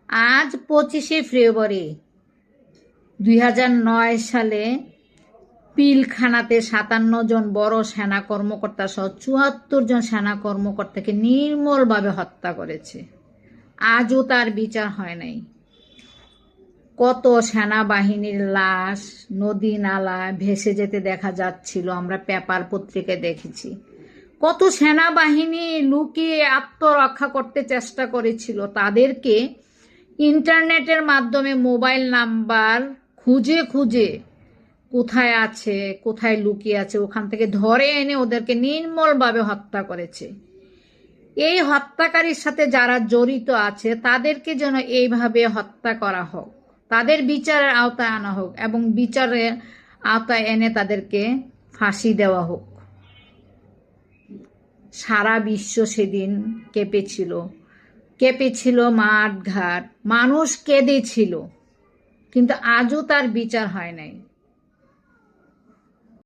আজ 25শে ফেব্রুয়ারি 2009 সালে পিলখানাতে 57 জন বড় সেনা কর্মকর্তা সহ 74 জন সেনা কর্মকর্তাকে নির্মলভাবে হত্যা করেছে। আজও তার বিচার হয় নাই। কত সেনাবাহিনীর লাশ নদী নালা ভেসে যেতে দেখা যাচ্ছিল, আমরা পেপার পত্রিকায় দেখেছি। কত সেনাবাহিনী লুকিয়ে আত্মরক্ষা করতে চেষ্টা করেছিল, তাদেরকে ইন্টারনেটের মাধ্যমে মোবাইল নাম্বার খুঁজে খুঁজে কোথায় আছে, কোথায় লুকিয়ে আছে, ওখান থেকে ধরে এনে ওদেরকে নির্মলভাবে হত্যা করেছে। এই হত্যাকারীর সাথে যারা জড়িত আছে তাদেরকে যেন এইভাবে হত্যা করা হোক, তাদের বিচারের আওতায় আনা হোক এবং বিচারের আওতায় এনে তাদেরকে ফাঁসি দেওয়া হোক। সারা বিশ্ব সেদিন কেঁপেছিল মাঠ ঘাট, মানুষ কেঁদেছিল, কিন্তু আজও তার বিচার হয় নাই।